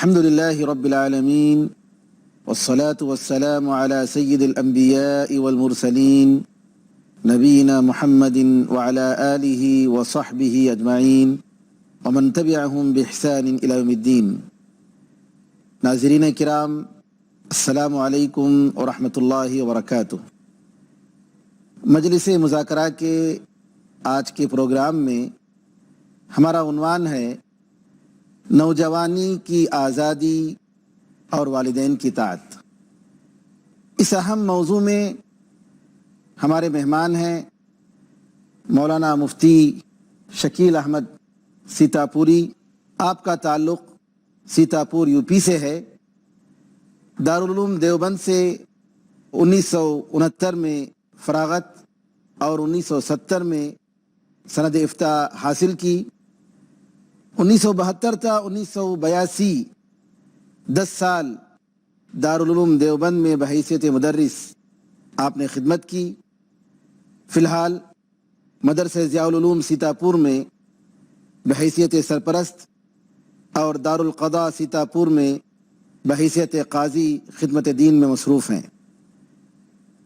الحمد لله رب العالمين والصلاة والسلام على سيد الأنبياء والمرسلين نبينا محمد وعلى آله وصحبه أجمعين ومن تبعهم بإحسان إلى يوم الدين. ناظرین کرام، السلام علیکم ورحمۃ اللہ وبرکاتہ. مجلس مذاکرہ کے آج کے پروگرام میں ہمارا عنوان ہے نوجوانی کی آزادی اور والدین کی اطاعت. اس اہم موضوع میں ہمارے مہمان ہیں مولانا مفتی شکیل احمد سیتاپوری. آپ کا تعلق سیتاپور یو پی سے ہے. دارالعلوم دیوبند سے 1969 میں فراغت اور 1970 میں سند افتاء حاصل کی. 1972 تا 1982 10 سال دارالعلوم دیوبند میں بحیثیت مدرس آپ نے خدمت کی. فی الحال مدرسہ ضیاء العلوم سیتاپور میں بحیثیت سرپرست اور دارالقضاء سیتاپور میں بحیثیت قاضی خدمت دین میں مصروف ہیں.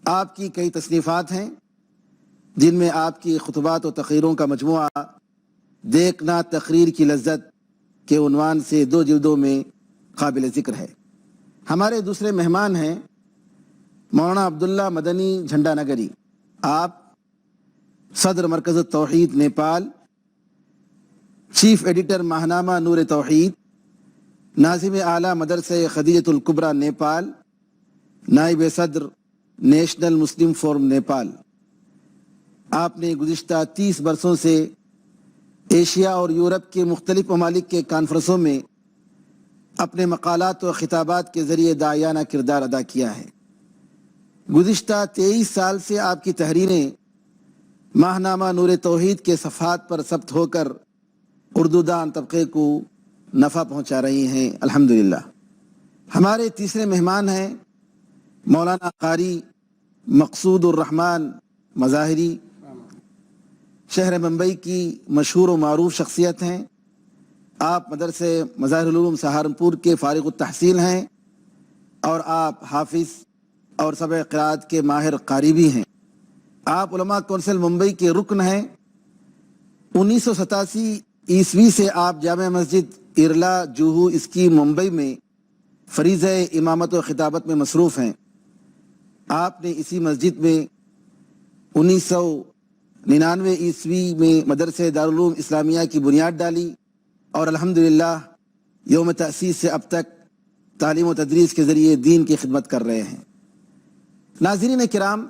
آپ کی کئی تصنیفات ہیں جن میں آپ کی خطبات و تقریروں کا مجموعہ دیکھنا تقریر کی لذت کے عنوان سے 2 جلدوں میں قابل ذکر ہے. ہمارے دوسرے مہمان ہیں مولانا عبداللہ مدنی جھنڈا نگری. آپ صدر مرکز توحید نیپال، چیف ایڈیٹر ماہنامہ نور توحید، ناظم اعلیٰ مدرسہ خدیجۃ الکبریٰ نیپال، نائب صدر نیشنل مسلم فورم نیپال. آپ نے گزشتہ 30 برسوں سے ایشیا اور یورپ کے مختلف ممالک کے کانفرنسوں میں اپنے مقالات و خطابات کے ذریعے داعیانہ کردار ادا کیا ہے. گزشتہ 23 سال سے آپ کی تحریریں ماہنامہ نور توحید کے صفحات پر ثبت ہو کر اردو دان طبقے کو نفع پہنچا رہی ہیں. الحمدللہ. ہمارے تیسرے مہمان ہیں مولانا قاری مقصود الرحمن مظاہری. شہر ممبئی کی مشہور و معروف شخصیت ہیں. آپ مدرسہ مظاہر العلوم سہارنپور کے فارغ التحصیل ہیں اور آپ حافظ اور سبع قرات کے ماہر قاری بھی ہیں. آپ علماء کونسل ممبئی کے رکن ہیں. 1987 عیسوی سے آپ جامع مسجد ارلا جوہو اسکیم ممبئی میں فریضہ امامت و خطابت میں مصروف ہیں. آپ نے اسی مسجد میں 1999 عیسوی میں مدرسہ دارالعلوم اسلامیہ کی بنیاد ڈالی اور الحمدللہ یوم تأسیس سے اب تک تعلیم و تدریس کے ذریعے دین کی خدمت کر رہے ہیں. ناظرین کرام،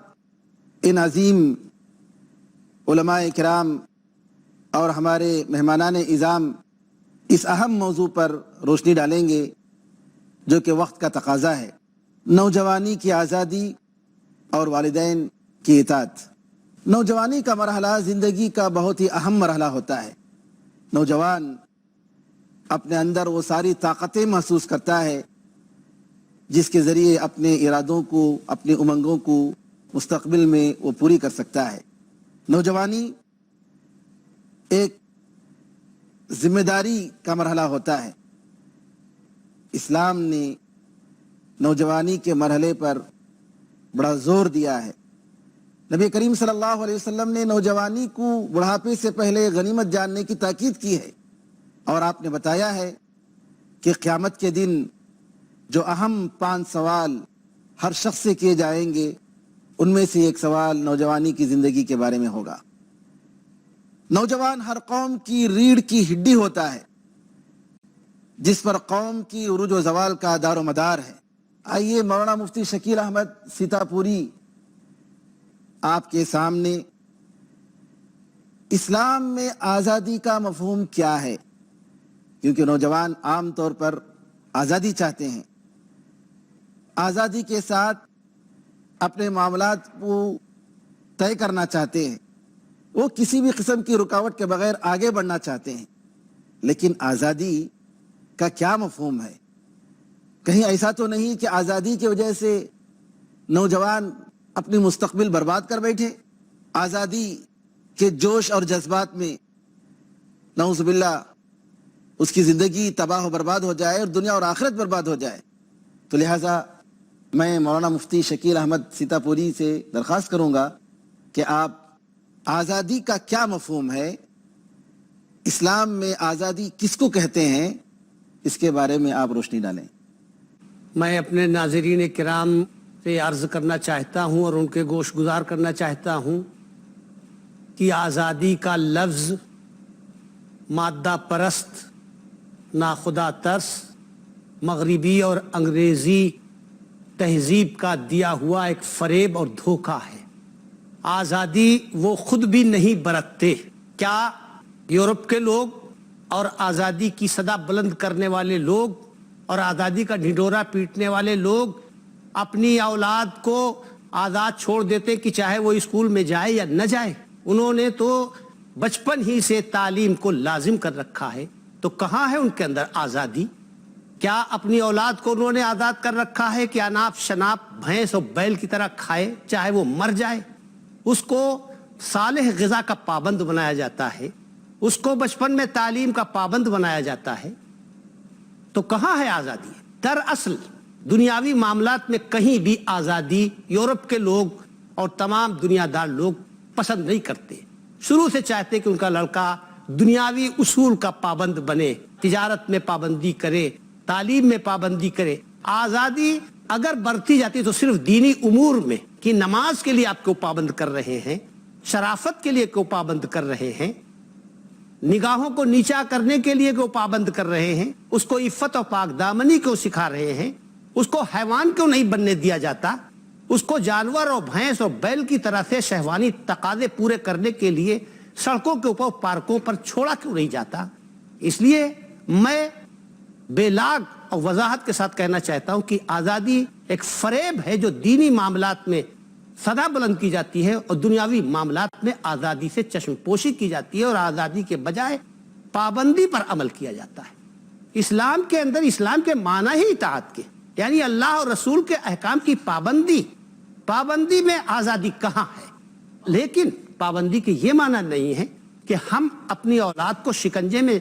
ان عظیم علماء کرام اور ہمارے مہمانان اعظام اس اہم موضوع پر روشنی ڈالیں گے جو کہ وقت کا تقاضا ہے: نوجوانی کی آزادی اور والدین کی اطاعت. نوجوانی کا مرحلہ زندگی کا بہت ہی اہم مرحلہ ہوتا ہے. نوجوان اپنے اندر وہ ساری طاقتیں محسوس کرتا ہے جس کے ذریعے اپنے ارادوں کو، اپنی امنگوں کو مستقبل میں وہ پوری کر سکتا ہے. نوجوانی ایک ذمہ داری کا مرحلہ ہوتا ہے. اسلام نے نوجوانی کے مرحلے پر بڑا زور دیا ہے. نبی کریم صلی اللہ علیہ وسلم نے نوجوانی کو بڑھاپے سے پہلے غنیمت جاننے کی تاکید کی ہے اور آپ نے بتایا ہے کہ قیامت کے دن جو اہم 5 سوال ہر شخص سے کیے جائیں گے ان میں سے ایک سوال نوجوانی کی زندگی کے بارے میں ہوگا. نوجوان ہر قوم کی ریڑھ کی ہڈی ہوتا ہے جس پر قوم کی عروج و زوال کا دار و مدار ہے. آئیے مولانا مفتی شکیل احمد سیتاپوری آپ کے سامنے اسلام میں آزادی کا مفہوم کیا ہے، کیونکہ نوجوان عام طور پر آزادی چاہتے ہیں، آزادی کے ساتھ اپنے معاملات کو طے کرنا چاہتے ہیں، وہ کسی بھی قسم کی رکاوٹ کے بغیر آگے بڑھنا چاہتے ہیں. لیکن آزادی کا کیا مفہوم ہے؟ کہیں ایسا تو نہیں کہ آزادی کی وجہ سے نوجوان اپنی مستقبل برباد کر بیٹھے؟ آزادی کے جوش اور جذبات میں نعوذ باللہ اس کی زندگی تباہ و برباد ہو جائے اور دنیا اور آخرت برباد ہو جائے. تو لہٰذا میں مولانا مفتی شکیل احمد سیتا پوری سے درخواست کروں گا کہ آپ آزادی کا کیا مفہوم ہے، اسلام میں آزادی کس کو کہتے ہیں، اس کے بارے میں آپ روشنی ڈالیں. میں اپنے ناظرین کرام سے عرض کرنا چاہتا ہوں اور ان کے گوش گزار کرنا چاہتا ہوں کہ آزادی کا لفظ مادہ پرست، ناخدا ترس، مغربی اور انگریزی تہذیب کا دیا ہوا ایک فریب اور دھوکہ ہے. آزادی وہ خود بھی نہیں برتتے. کیا یورپ کے لوگ اور آزادی کی صدا بلند کرنے والے لوگ اور آزادی کا ڈھنڈورا پیٹنے والے لوگ اپنی اولاد کو آزاد چھوڑ دیتے کہ چاہے وہ اسکول میں جائے یا نہ جائے؟ انہوں نے تو بچپن ہی سے تعلیم کو لازم کر رکھا ہے. تو کہاں ہے ان کے اندر آزادی؟ کیا اپنی اولاد کو انہوں نے آزاد کر رکھا ہے کہ اناپ شناپ بھینس اور بیل کی طرح کھائے چاہے وہ مر جائے؟ اس کو صالح غذا کا پابند بنایا جاتا ہے، اس کو بچپن میں تعلیم کا پابند بنایا جاتا ہے. تو کہاں ہے آزادی؟ دراصل دنیاوی معاملات میں کہیں بھی آزادی یورپ کے لوگ اور تمام دنیا دار لوگ پسند نہیں کرتے. شروع سے چاہتے کہ ان کا لڑکا دنیاوی اصول کا پابند بنے، تجارت میں پابندی کرے، تعلیم میں پابندی کرے. آزادی اگر برتی جاتی تو صرف دینی امور میں کہ نماز کے لیے آپ کو پابند کر رہے ہیں، شرافت کے لیے کو پابند کر رہے ہیں، نگاہوں کو نیچا کرنے کے لیے کو پابند کر رہے ہیں، اس کو عفت و پاک دامنی کو سکھا رہے ہیں، اس کو حیوان کیوں نہیں بننے دیا جاتا، اس کو جانور اور بھینس اور بیل کی طرح سے شہوانی تقاضے پورے کرنے کے لیے سڑکوں کے اوپر پارکوں پر چھوڑا کیوں نہیں جاتا؟ اس لیے میں بے لاگ اور وضاحت کے ساتھ کہنا چاہتا ہوں کہ آزادی ایک فریب ہے جو دینی معاملات میں صدا بلند کی جاتی ہے اور دنیاوی معاملات میں آزادی سے چشم پوشی کی جاتی ہے اور آزادی کے بجائے پابندی پر عمل کیا جاتا ہے. اسلام کے اندر اسلام کے معنی ہی اطاعت کے، یعنی اللہ اور رسول کے احکام کی پابندی میں آزادی کہاں ہے؟ لیکن پابندی کے یہ معنی نہیں ہے کہ ہم اپنی اولاد کو شکنجے میں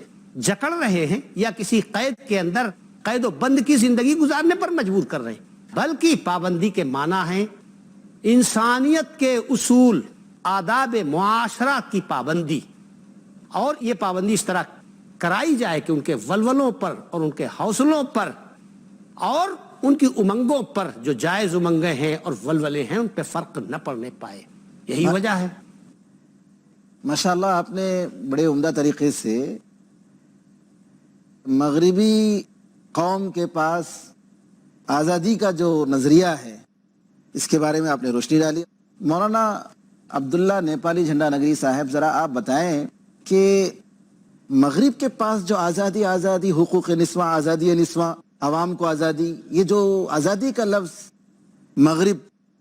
جکڑ رہے ہیں یا کسی قید کے اندر قید و بند کی زندگی گزارنے پر مجبور کر رہے ہیں، بلکہ پابندی کے معنی ہیں انسانیت کے اصول، آداب معاشرہ کی پابندی. اور یہ پابندی اس طرح کرائی جائے کہ ان کے ولولوں پر اور ان کے حوصلوں پر اور ان کی امنگوں پر جو جائز امنگیں ہیں اور ولولے ہیں ان پہ فرق نہ پڑنے پائے. یہی وجہ ہے. ماشاءاللہ آپ نے بڑے عمدہ طریقے سے مغربی قوم کے پاس آزادی کا جو نظریہ ہے اس کے بارے میں آپ نے روشنی ڈالی. مولانا عبداللہ نیپالی جھنڈا نگری صاحب، ذرا آپ بتائیں کہ مغرب کے پاس جو آزادی حقوق نسواں، آزادی نسواں، عوام کو آزادی، یہ جو آزادی کا لفظ مغرب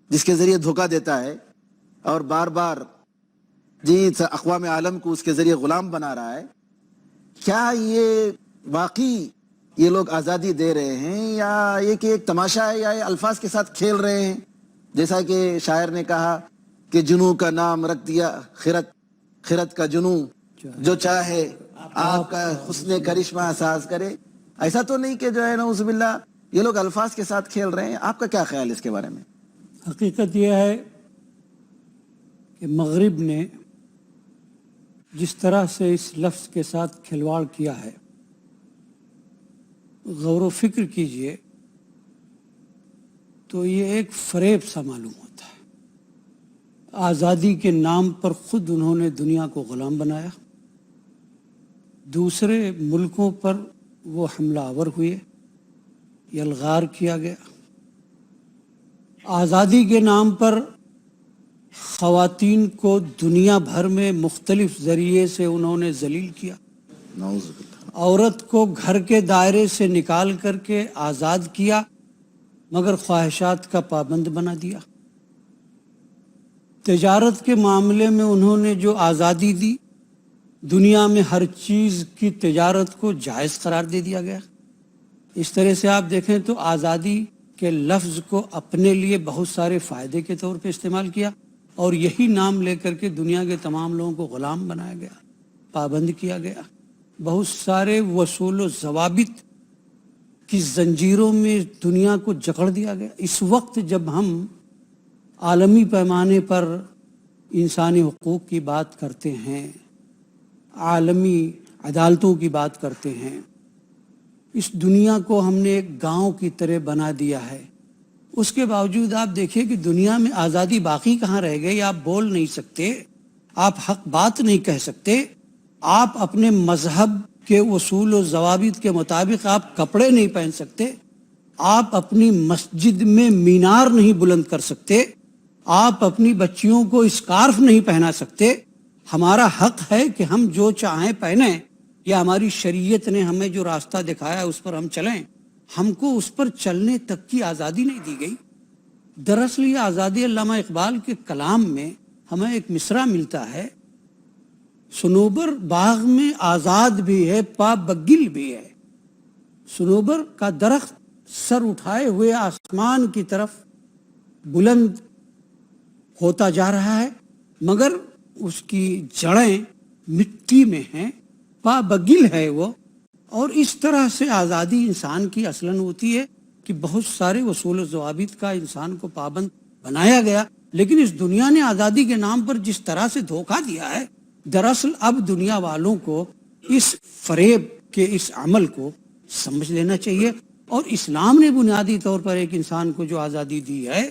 جس کے ذریعے دھوکہ دیتا ہے اور بار بار اقوام عالم کو اس کے ذریعے غلام بنا رہا ہے، کیا یہ واقعی یہ لوگ آزادی دے رہے ہیں یا یہ کہ ایک تماشا ہے یا یہ الفاظ کے ساتھ کھیل رہے ہیں؟ جیسا کہ شاعر نے کہا کہ جنوں کا نام رکھ دیا خرد کا جنوں، جو چاہے آپ کا حسن کرشمہ ساز کرے. ایسا تو نہیں کہ جو ہے نعوذ باللہ یہ لوگ الفاظ کے ساتھ کھیل رہے ہیں؟ آپ کا کیا خیال ہے اس کے بارے میں؟ حقیقت یہ ہے کہ مغرب نے جس طرح سے اس لفظ کے ساتھ کھلواڑ کیا ہے، غور و فکر کیجئے تو یہ ایک فریب سا معلوم ہوتا ہے. آزادی کے نام پر خود انہوں نے دنیا کو غلام بنایا، دوسرے ملکوں پر وہ حملہ آور ہوئے، یلغار کیا گیا. آزادی کے نام پر خواتین کو دنیا بھر میں مختلف ذریعے سے انہوں نے ذلیل کیا. نعوذ باللہ. عورت کو گھر کے دائرے سے نکال کر کے آزاد کیا مگر خواہشات کا پابند بنا دیا. تجارت کے معاملے میں انہوں نے جو آزادی دی، دنیا میں ہر چیز کی تجارت کو جائز قرار دے دیا گیا. اس طرح سے آپ دیکھیں تو آزادی کے لفظ کو اپنے لیے بہت سارے فائدے کے طور پہ استعمال کیا اور یہی نام لے کر کے دنیا کے تمام لوگوں کو غلام بنایا گیا، پابند کیا گیا. بہت سارے وصول و ضوابط کی زنجیروں میں دنیا کو جکڑ دیا گیا. اس وقت جب ہم عالمی پیمانے پر انسانی حقوق کی بات کرتے ہیں، عالمی عدالتوں کی بات کرتے ہیں، اس دنیا کو ہم نے ایک گاؤں کی طرح بنا دیا ہے. اس کے باوجود آپ دیکھیے کہ دنیا میں آزادی باقی کہاں رہ گئی. آپ بول نہیں سکتے، آپ حق بات نہیں کہہ سکتے، آپ اپنے مذہب کے اصول و ضوابط کے مطابق آپ کپڑے نہیں پہن سکتے، آپ اپنی مسجد میں مینار نہیں بلند کر سکتے، آپ اپنی بچیوں کو اسکارف نہیں پہنا سکتے. ہمارا حق ہے کہ ہم جو چاہیں پہنیں، یا ہماری شریعت نے ہمیں جو راستہ دکھایا اس پر ہم چلیں. ہم کو اس پر چلنے تک کی آزادی نہیں دی گئی. دراصل یہ آزادی علامہ اقبال کے کلام میں ہمیں ایک مصرع ملتا ہے، صنوبر باغ میں آزاد بھی ہے پا بگل بھی ہے. صنوبر کا درخت سر اٹھائے ہوئے آسمان کی طرف بلند ہوتا جا رہا ہے، مگر اس کی جڑیں مٹی میں ہیں، پا بگل ہے وہ. اور اس طرح سے آزادی انسان کی اصلاً ہوتی ہے کہ بہت سارے اصول و ضوابط کا انسان کو پابند بنایا گیا، لیکن اس دنیا نے آزادی کے نام پر جس طرح سے دھوکہ دیا ہے، دراصل اب دنیا والوں کو اس فریب کے اس عمل کو سمجھ لینا چاہیے. اور اسلام نے بنیادی طور پر ایک انسان کو جو آزادی دی ہے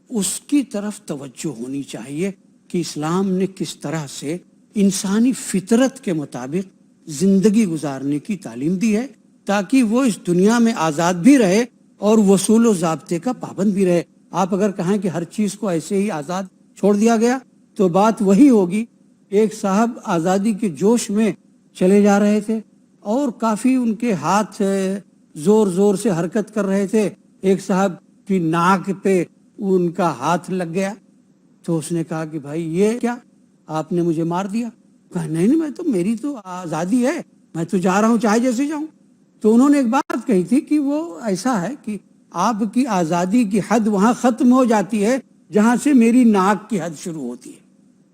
اس کی طرف توجہ ہونی چاہیے کہ اسلام نے کس طرح سے انسانی فطرت کے مطابق زندگی گزارنے کی تعلیم دی ہے، تاکہ وہ اس دنیا میں آزاد بھی رہے اور وصول و ضابطے کا پابند بھی رہے. آپ اگر کہیں کہ ہر چیز کو ایسے ہی آزاد چھوڑ دیا گیا تو بات وہی ہوگی. ایک صاحب آزادی کے جوش میں چلے جا رہے تھے اور کافی ان کے ہاتھ زور زور سے حرکت کر رہے تھے. ایک صاحب کی ناک پہ ان کا ہاتھ لگ گیا تو اس نے کہا کہ بھائی یہ کیا، آپ نے مجھے مار دیا. کہا نہیں میں تو، میری تو آزادی ہے، میں تو جا رہا ہوں چاہے جیسے جاؤں. تو انہوں نے ایک بات کہی تھی کہ وہ ایسا ہے کہ آپ کی آزادی کی حد وہاں ختم ہو جاتی ہے جہاں سے میری ناک کی حد شروع ہوتی ہے.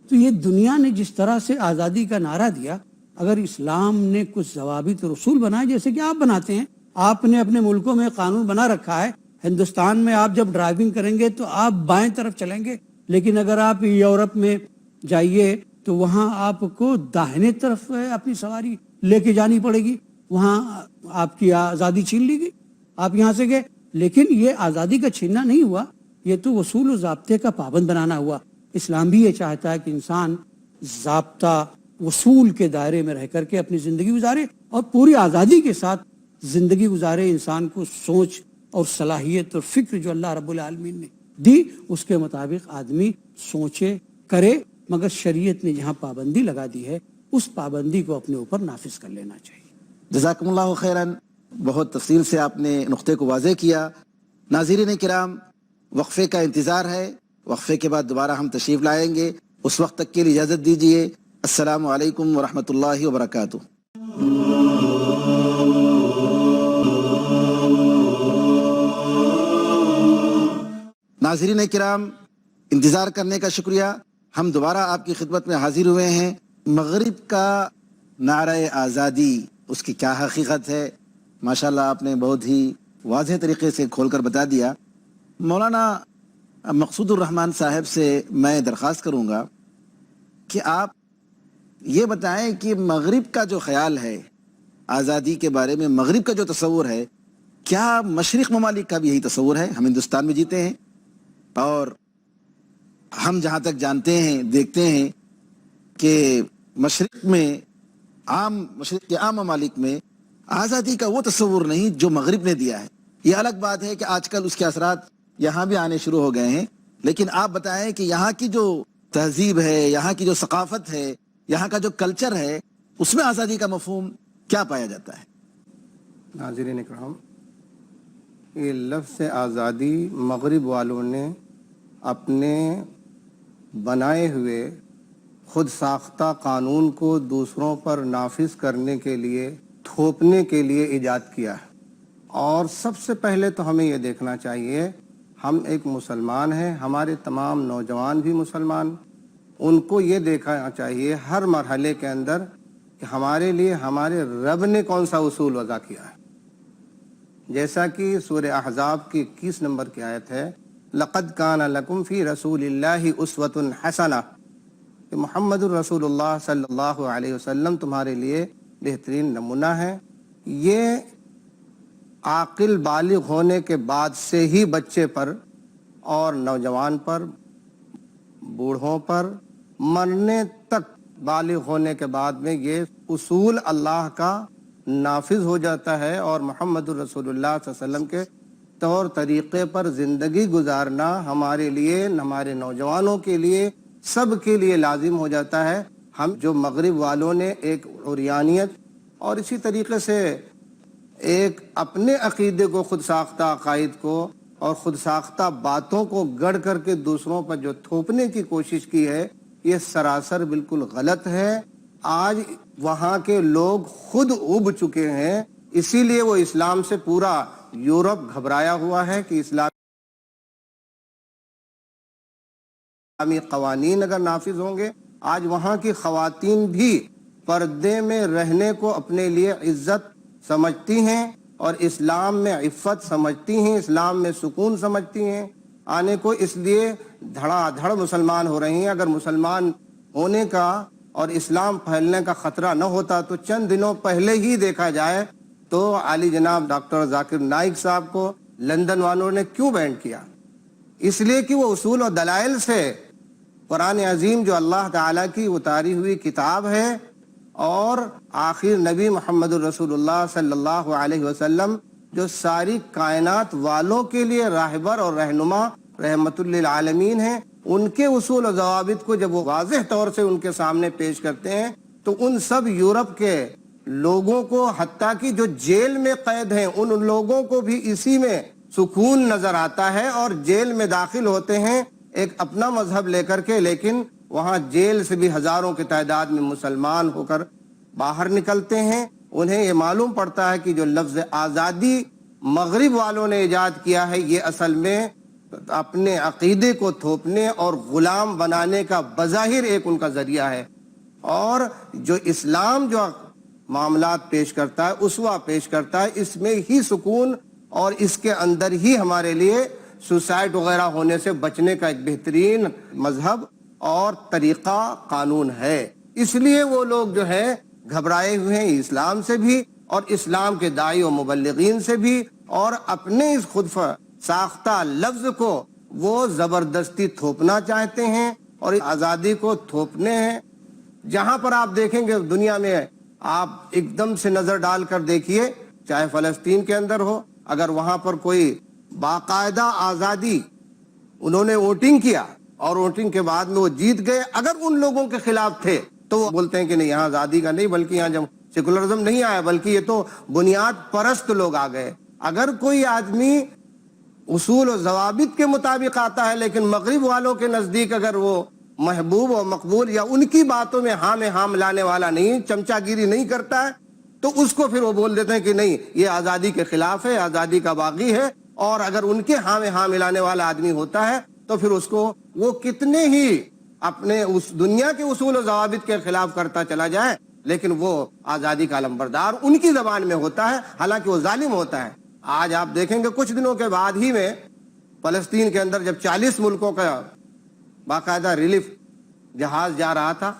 تو یہ دنیا نے جس طرح سے آزادی کا نعرہ دیا، اگر اسلام نے کچھ ضوابط رسول بنائے جیسے کہ آپ بناتے ہیں، آپ نے اپنے ملکوں میں قانون بنا رکھا ہے. ہندوستان میں آپ جب ڈرائیونگ کریں گے تو آپ بائیں طرف چلیں گے، لیکن اگر آپ یورپ میں جائیے تو وہاں آپ کو داہنے طرف اپنی سواری لے کے جانی پڑے گی. وہاں آپ کی آزادی چھین لی گئی، آپ یہاں سے گئے. لیکن یہ آزادی کا چھیننا نہیں ہوا، یہ تو اصول و ضابطے کا پابند بنانا ہوا. اسلام بھی یہ چاہتا ہے کہ انسان ضابطہ اصول کے دائرے میں رہ کر کے اپنی زندگی گزارے اور پوری آزادی کے ساتھ زندگی گزارے. انسان کو سوچ اور صلاحیت اور فکر جو اللہ رب العالمین نے دی اس کے مطابق آدمی سوچے کرے، مگر شریعت نے جہاں پابندی لگا دی ہے اس پابندی کو اپنے اوپر نافذ کر لینا چاہیے. جزاکم اللہ خیراً. بہت تفصیل سے آپ نے نقطے کو واضح کیا. ناظرین کرام، وقفے کا انتظار ہے، وقفے کے بعد دوبارہ ہم تشریف لائیں گے. اس وقت تک کے لیے اجازت دیجیے. السلام علیکم ورحمۃ اللہ وبرکاتہ. ناظرین کرام، انتظار کرنے کا شکریہ. ہم دوبارہ آپ کی خدمت میں حاضر ہوئے ہیں. مغرب کا نعرہ آزادی، اس کی کیا حقیقت ہے؟ ماشاءاللہ آپ نے بہت ہی واضح طریقے سے کھول کر بتا دیا. مولانا مقصود الرحمان صاحب سے میں درخواست کروں گا کہ آپ یہ بتائیں کہ مغرب کا جو خیال ہے آزادی کے بارے میں، مغرب کا جو تصور ہے، کیا مشرق ممالک کا بھی یہی تصور ہے؟ ہم ہندوستان میں جیتے ہیں اور ہم جہاں تک جانتے ہیں، دیکھتے ہیں کہ مشرق کے عام ممالک میں آزادی کا وہ تصور نہیں جو مغرب نے دیا ہے. یہ الگ بات ہے کہ آج کل اس کے اثرات یہاں بھی آنے شروع ہو گئے ہیں، لیکن آپ بتائیں کہ یہاں کی جو تہذیب ہے، یہاں کی جو ثقافت ہے، یہاں کا جو کلچر ہے، اس میں آزادی کا مفہوم کیا پایا جاتا ہے؟ ناظرین اکرام، یہ لفظ آزادی مغرب والوں نے اپنے بنائے ہوئے خود ساختہ قانون کو دوسروں پر نافذ کرنے کے لیے، تھوپنے کے لیے ایجاد کیا ہے. اور سب سے پہلے تو ہمیں یہ دیکھنا چاہیے، ہم ایک مسلمان ہیں، ہمارے تمام نوجوان بھی مسلمان، ان کو یہ دیکھنا چاہیے ہر مرحلے کے اندر کہ ہمارے لیے ہمارے رب نے کون سا اصول وضع کیا ہے. جیسا کہ سورہ احزاب کی 21 نمبر کی آیت ہے، لَقَدْ كَانَ لَكُمْ فِي رَسُولِ اللَّهِ أُسْوَةٌ حَسَنَةٌ، کہ محمد الرسول اللہ صلی اللہ علیہ وسلم تمہارے لیے بہترین نمونہ ہے. یہ عاقل بالغ ہونے کے بعد سے ہی بچے پر اور نوجوان پر، بوڑھوں پر، مرنے تک بالغ ہونے کے بعد میں یہ اصول اللہ کا نافذ ہو جاتا ہے، اور محمد الرسول اللہ صلی اللہ علیہ وسلم کے طور طریقے پر زندگی گزارنا ہمارے لیے، ہمارے نوجوانوں کے لیے، سب کے لیے لازم ہو جاتا ہے. ہم جو مغرب والوں نے ایک عریانیت اور اسی طریقے سے ایک اپنے عقیدے کو، خود ساختہ عقائد کو اور خود ساختہ باتوں کو گڑھ کر کے دوسروں پر جو تھوپنے کی کوشش کی ہے، یہ سراسر بالکل غلط ہے. آج وہاں کے لوگ خود اُب چکے ہیں، اسی لیے وہ اسلام سے پورا یورپ گھبرایا ہوا ہے کہ اسلامی قوانین اگر نافذ ہوں گے، آج وہاں کی خواتین بھی پردے میں رہنے کو اپنے لیے عزت سمجھتی ہیں اور اسلام میں عفت سمجھتی ہیں، اسلام میں سکون سمجھتی ہیں آنے کو، اس لیے دھڑا دھڑ مسلمان ہو رہی ہیں. اگر مسلمان ہونے کا اور اسلام پھیلنے کا خطرہ نہ ہوتا تو چند دنوں پہلے ہی دیکھا جائے تو عالی جناب ڈاکٹر ذاکر نائک صاحب کو لندن والوں نے کیوں بینڈ کیا؟ اس لیے کہ وہ اصول و دلائل سے قرآن عظیم جو اللہ تعالیٰ کی اتاری ہوئی کتاب ہے اور آخر نبی محمد الرسول اللہ صلی اللہ علیہ وسلم جو ساری کائنات والوں کے لیے راہبر اور رہنما رحمت للعالمین ہیں، ان کے اصول و ضوابط کو جب وہ واضح طور سے ان کے سامنے پیش کرتے ہیں تو ان سب یورپ کے لوگوں کو، حتیٰ کہ جو جیل میں قید ہیں، ان لوگوں کو بھی اسی میں سکون نظر آتا ہے اور جیل میں داخل ہوتے ہیں ایک اپنا مذہب لے کر کے، لیکن وہاں جیل سے بھی ہزاروں کی تعداد میں مسلمان ہو کر باہر نکلتے ہیں. انہیں یہ معلوم پڑتا ہے کہ جو لفظ آزادی مغرب والوں نے ایجاد کیا ہے، یہ اصل میں اپنے عقیدے کو تھوپنے اور غلام بنانے کا بظاہر ایک ان کا ذریعہ ہے. اور جو اسلام جو معاملات پیش کرتا ہے، اسوہ پیش کرتا ہے، اس میں ہی سکون اور اس کے اندر ہی ہمارے لیے سوسائڈ وغیرہ ہونے سے بچنے کا ایک بہترین مذہب اور طریقہ قانون ہے. اس لیے وہ لوگ جو ہے گھبرائے ہوئے ہیں اسلام سے بھی اور اسلام کے داعی و مبلغین سے بھی، اور اپنے اس خود ساختہ لفظ کو وہ زبردستی تھوپنا چاہتے ہیں اور آزادی کو تھوپنے ہیں. جہاں پر آپ دیکھیں گے دنیا میں، آپ ایک دم سے نظر ڈال کر دیکھیے، چاہے فلسطین کے اندر ہو، اگر وہاں پر کوئی باقاعدہ آزادی، انہوں نے ووٹنگ کیا اور ووٹنگ کے بعد میں وہ جیت گئے، اگر ان لوگوں کے خلاف تھے تو وہ بولتے ہیں کہ نہیں، یہاں آزادی کا نہیں، بلکہ یہاں جب سیکولرزم نہیں آیا بلکہ یہ تو بنیاد پرست لوگ آ گئے. اگر کوئی آدمی اصول و ضوابط کے مطابق آتا ہے لیکن مغرب والوں کے نزدیک اگر وہ محبوب و مقبول یا ان کی باتوں میں ہاں میں ہاں ملانے والا نہیں، چمچا گیری نہیں کرتا ہے، تو اس کو پھر وہ بول دیتے ہیں کہ نہیں، یہ آزادی کے خلاف ہے، آزادی کا باغی ہے. اور اگر ان کے ہاں میں ہاں ملانے والا آدمی ہوتا ہے تو پھر اس کو وہ کتنے ہی اپنے اس دنیا کے اصول و ضوابط کے خلاف کرتا چلا جائے، لیکن وہ آزادی کا علمبردار ان کی زبان میں ہوتا ہے، حالانکہ وہ ظالم ہوتا ہے. آج آپ دیکھیں گے کچھ دنوں کے بعد ہی میں فلسطین کے اندر جب 40 ملکوں کا باقاعدہ ریلیف جہاز جا رہا تھا،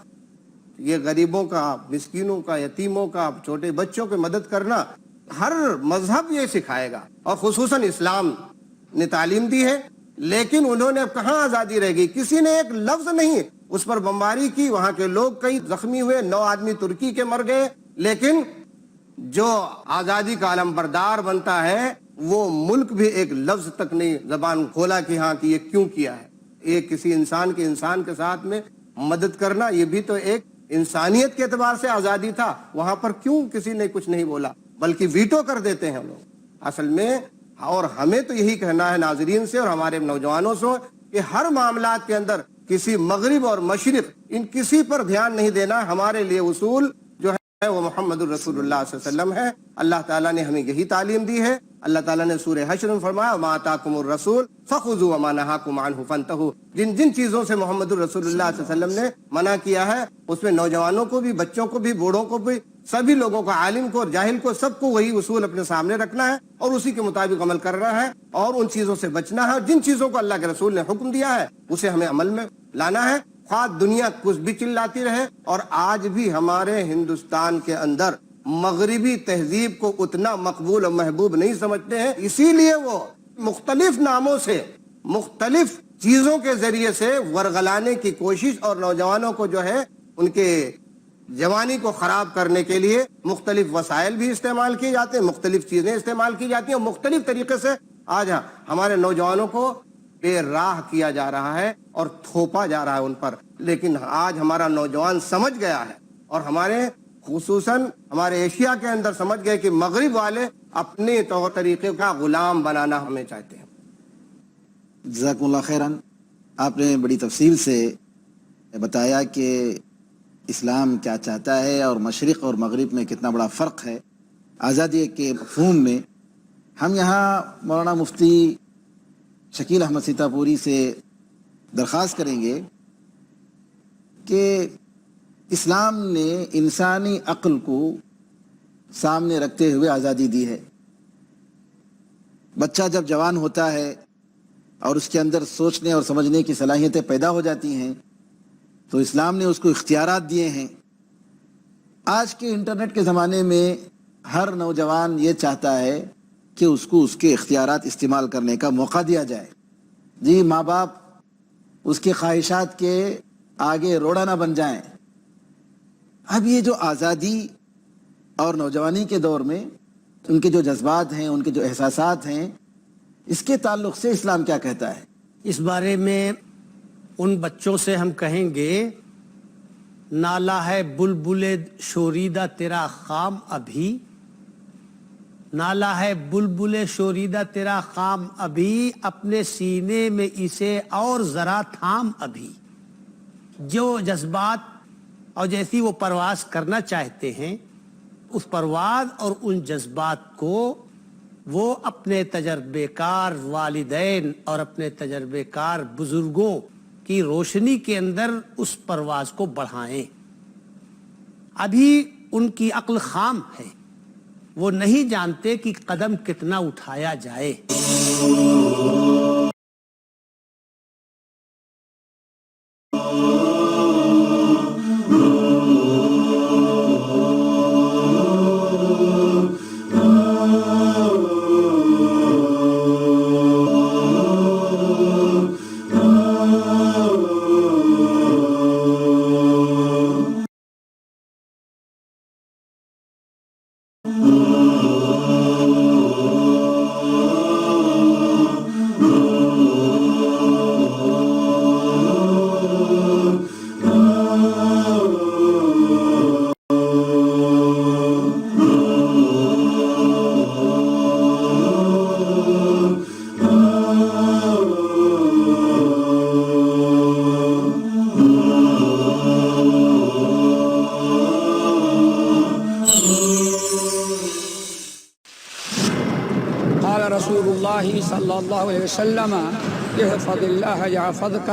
یہ غریبوں کا، مسکینوں کا، یتیموں کا، چھوٹے بچوں کی مدد کرنا ہر مذہب یہ سکھائے گا اور خصوصاً اسلام نے تعلیم دی ہے. لیکن انہوں نے اب کہاں آزادی رہ گئی؟ کسی نے ایک لفظ نہیں اس پر بمباری کی، وہاں کے لوگ کئی زخمی ہوئے، 9 آدمی ترکی کے مر گئے، لیکن جو آزادی کا علمبردار بنتا ہے وہ ملک بھی ایک لفظ تک نہیں زبان کھولا کہ ہاں کہ یہ کیوں کیا ہے. ایک کسی انسان کے ساتھ میں مدد کرنا، یہ بھی تو ایک انسانیت کے اعتبار سے آزادی تھا. وہاں پر کیوں کسی نے کچھ نہیں بولا، بلکہ ویٹو کر دیتے ہیں لوگ اصل میں. اور ہمیں تو یہی کہنا ہے ناظرین سے اور ہمارے نوجوانوں سے کہ ہر معاملات کے اندر کسی مغرب اور مشرق ان کسی پر دھیان نہیں دینا. ہمارے لیے اصول جو ہے وہ محمد الرسول اللہ صلی اللہ علیہ وسلم ہے. اللہ تعالیٰ نے ہمیں یہی تعلیم دی ہے. اللہ تعالیٰ نے سورہ حشر میں فرمایا ما آتاکم الرسول فخذوا وما نہاکم عنہ فانتہوا، جن جن چیزوں سے محمد الرسول اللہ صلی اللہ علیہ وسلم نے منع کیا ہے اس میں نوجوانوں کو بھی، بچوں کو بھی، بوڑھوں کو بھی، سبھی لوگوں کو، عالم کو اور جاہل کو، سب کو وہی اصول اپنے سامنے رکھنا ہے اور اسی کے مطابق عمل کرنا ہے اور ان چیزوں سے بچنا ہے، اور جن چیزوں کو اللہ کے رسول نے حکم دیا ہے اسے ہمیں عمل میں لانا ہے، خواہ دنیا کچھ بھی چلاتی رہے۔ اور آج بھی ہمارے ہندوستان کے اندر مغربی تہذیب کو اتنا مقبول اور محبوب نہیں سمجھتے ہیں، اسی لیے وہ مختلف ناموں سے، مختلف چیزوں کے ذریعے سے ورغلانے کی کوشش اور نوجوانوں کو جو ہے ان کے جوانی کو خراب کرنے کے لیے مختلف وسائل بھی استعمال کیے جاتے ہیں، مختلف چیزیں استعمال کی جاتی ہیں، اور مختلف طریقے سے آج ہمارے نوجوانوں کو بے راہ کیا جا رہا ہے اور تھوپا جا رہا ہے ان پر۔ لیکن آج ہمارا نوجوان سمجھ گیا ہے، اور ہمارے خصوصاً ہمارے ایشیا کے اندر سمجھ گئے کہ مغرب والے اپنے طور طریقے کا غلام بنانا ہمیں چاہتے ہیں۔ جزاکم اللہ خیراً، آپ نے بڑی تفصیل سے بتایا کہ اسلام کیا چاہتا ہے اور مشرق اور مغرب میں کتنا بڑا فرق ہے آزادی کے مفہوم میں۔ ہم یہاں مولانا مفتی شکیل احمد سیتاپوری سے درخواست کریں گے کہ اسلام نے انسانی عقل کو سامنے رکھتے ہوئے آزادی دی ہے۔ بچہ جب جوان ہوتا ہے اور اس کے اندر سوچنے اور سمجھنے کی صلاحیتیں پیدا ہو جاتی ہیں تو اسلام نے اس کو اختیارات دیے ہیں۔ آج کے انٹرنیٹ کے زمانے میں ہر نوجوان یہ چاہتا ہے کہ اس کو اس کے اختیارات استعمال کرنے کا موقع دیا جائے۔ جی، ماں باپ اس کے خواہشات کے آگے روڑا نہ بن جائیں۔ اب یہ جو آزادی اور نوجوانی کے دور میں ان کے جو جذبات ہیں، ان کے جو احساسات ہیں، اس کے تعلق سے اسلام کیا کہتا ہے؟ اس بارے میں ان بچوں سے ہم کہیں گے، نالا ہے بلبل شوریدہ تیرا خام ابھی، نالا ہے بلبل شوریدہ تیرا خام ابھی، اپنے سینے میں اسے اور ذرا تھام ابھی۔ جو جذبات اور جیسی وہ پرواز کرنا چاہتے ہیں، اس پرواز اور ان جذبات کو وہ اپنے تجربے کار والدین اور اپنے تجربے کار بزرگوں کی روشنی کے اندر اس پرواز کو بڑھائیں۔ ابھی ان کی عقل خام ہے، وہ نہیں جانتے کہ قدم کتنا اٹھایا جائے۔ قال رسول الله صلى الله عليه وسلم احفظ الله يحفظك